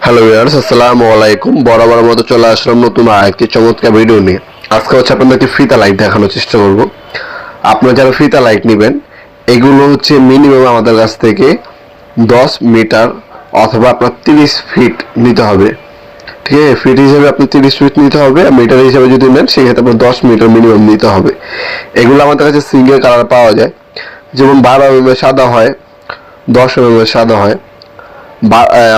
Hello viewers, আসসালামু আলাইকুম। বরাবর মতো চলে আসলাম নতুন আরেকটি চমৎকার ভিডিও নিয়ে। আজকে হচ্ছে আপনাদেরকে ফিতা লাইট দেখানোর চেষ্টা করব। আপনারা যারা ফিতা লাইট নেবেন, এগুলো হচ্ছে মিনিমাম আমাদের কাছ থেকে 10 মিটার অথবা আপনার 30 ফিট নিতে হবে। ঠিক আছে, ফিট হিসাবে আপনি 30 ফিট নিতে হবে, আর মিটার হিসাবে যদি নেন সেক্ষেত্রে আপনার 10 মিটার মিনিমাম নিতে হবে। এগুলো আমাদের কাছে সিঙ্গেল কালার পাওয়া যায়, যেমন 12 mm সাদা হয়, 10 mm সাদা হয়,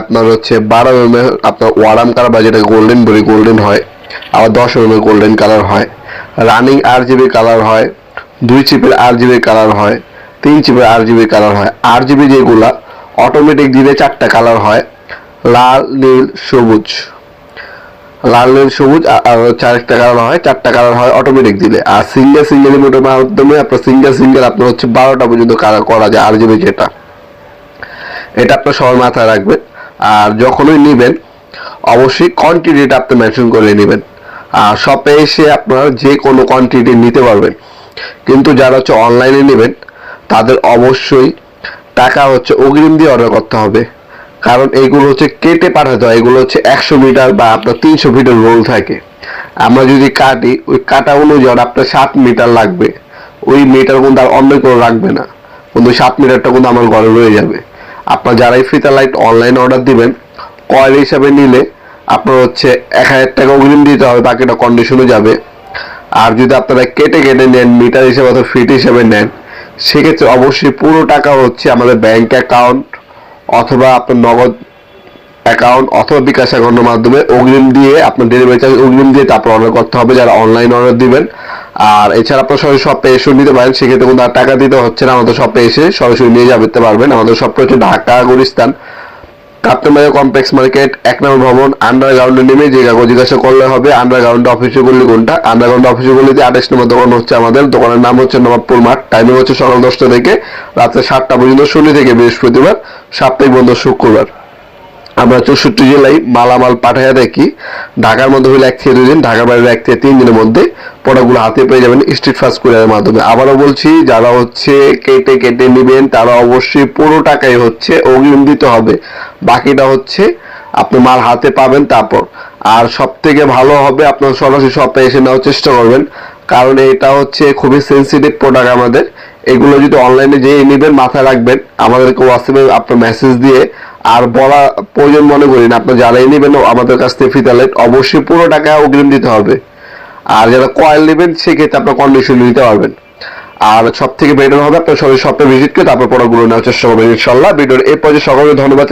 আপনার হচ্ছে 12 mm আপনার ওয়ারাম কালার বা যেটা গোল্ডেন বলি গোল্ডেন হয়, আবার 10 mm গোল্ডেন কালার হয়, রানিং RGB কালার হয়, 2 চিপের RGB কালার হয়, 3 চিপের RGB কালার হয়। RGB যেগুলা অটোমেটিক দিলে 4টা কালার হয়, লাল, নীল, সবুজ। লাল, নীল, সবুজ আর হচ্ছে আরেকটা কালার হয়, 4টা কালার হয় অটোমেটিক দিলে। আর সিঙ্গেল রিমোটের মাধ্যমে আপনার সিঙ্গেল আপনার হচ্ছে 12টা পর্যন্ত কালার করা যায় RGB যেটা। এটা আপনার সবার মাথায় রাখবেন। আর যখনই নেবেন অবশ্যই কোয়ান্টিটিটা আপনি মেনশন করে নেবেন। আর শপে এসে আপনারা যে কোনো কোয়ান্টিটি নিতে পারবেন, কিন্তু যারা হচ্ছে অনলাইনে নেবেন তাদের অবশ্যই টাকা হচ্ছে অগ্রিম দিয়ে অর্ডার করতে হবে, কারণ এইগুলো হচ্ছে কেটে পাঠাতে হয়। এগুলো হচ্ছে 100 মিটার বা আপনার 300 ফিটের রোল থাকে। আমরা যদি কাটি, ওই কাটা অনুযায়ী আপনার 7 মিটার লাগবে। ওই মিটার কিন্তু আর অন্য কেউ রাখবে না, কিন্তু 7 মিটারটা কিন্তু আমার ঘরে রয়ে যাবে। আপনার যারাই ফিতা লাইট অনলাইন অর্ডার দিবেন, কয়েল হিসাবে নিলে আপনার হচ্ছে 1000 টাকা অগ্রিম দিতে হবে, বাকিটা কন্ডিশনে যাবে। আর যদি আপনারা কেটে নেন, মিটার হিসাবে অথবা ফিট হিসাবে নেন, সেক্ষেত্রে অবশ্যই পুরো টাকা হচ্ছে আমাদের ব্যাংক অ্যাকাউন্ট অথবা আপনার নগদ অ্যাকাউন্ট অথবা বিকাশ অ্যাকাউন্টের মাধ্যমে অগ্রিম দিয়ে আপনার ডেলিভারি চার্জ অগ্রিম দিয়ে তারপর অর্ডার করতে হবে যারা অনলাইন অর্ডার দিবেন। আর এছাড়া আপনার সরাসরি শপে এসে নিতে পারেন, সেক্ষেত্রে কিন্তু আর টাকা দিতে হচ্ছে না। আমাদের শপে এসে সরাসরি নিয়ে যেতে পারবেন। আমাদের শপটা হচ্ছে ঢাকা গুলিস্তান কাপ্তান বাজার কমপ্লেক্স মার্কেট 1 নম্বর ভবন, আন্ডারগ্রাউন্ডে নেমে যে কাগজ জিজ্ঞাসা করলে হবে আন্ডারগ্রাউন্ডে অফিসে গলি কোনটা। আন্ডারগ্রাউন্ড অফিসে গলিতে 28 নম্বর দোকান হচ্ছে আমাদের। দোকানের নাম হচ্ছে নবাবপুর মাঠ। টাইমিং হচ্ছে সকাল 10টা থেকে রাত্রে 7টা পর্যন্ত, শনি থেকে বৃহস্পতিবার, সাপ্তাহিক বন্ধ শুক্রবার। আমরা 64 জেলায় মালামাল পাঠাইয়া দেখি। ঢাকার মধ্যে হলে 1 থেকে 2 দিন, ঢাকার বাইরে 1 থেকে 3 দিনের মধ্যে প্রোডাক্টগুলো হাতে পেয়ে যাবেন স্ট্রিট ফাস্ট কুরিয়ারের মাধ্যমে। আবারও বলছি, যারা হচ্ছে কেটে নেবেন তারা অবশ্যই পুরো টাকাই হচ্ছে অগ্রিম দিতে হবে, বাকিটা হচ্ছে আপনি মাল হাতে পাবেন তারপর। আর সব থেকে ভালো হবে আপনার সরাসরি শপে এসে নেওয়ার চেষ্টা করবেন, কারণ এটা হচ্ছে খুবই সেন্সিটিভ প্রোডাক্ট আমাদের। এগুলো যদি অনলাইনে যেয়ে নেবেন মাথায় রাখবেন, আমাদেরকে হোয়াটসঅ্যাপে আপনার মেসেজ দিয়ে আর বলা প্রয়োজন মনে করি না। আপনার যারাই নেবেন আমাদের কাছ থেকে ফিতা লাইট অবশ্যই পুরো টাকা অগ্রিম দিতে হবে। আর যারা কয়েল নেবেন সেক্ষেত্রে আপনার কন্ডিশন নিতে পারবেন। আর সব থেকে বেটার হবে আপনার সবাই শপে ভিজিট করে তারপর প্রোডাক্টগুলো নেওয়ার চেষ্টা করবেন ইনশাল্লাহ। ভিডিওর এই পর্যায়ে সকলকে ধন্যবাদ।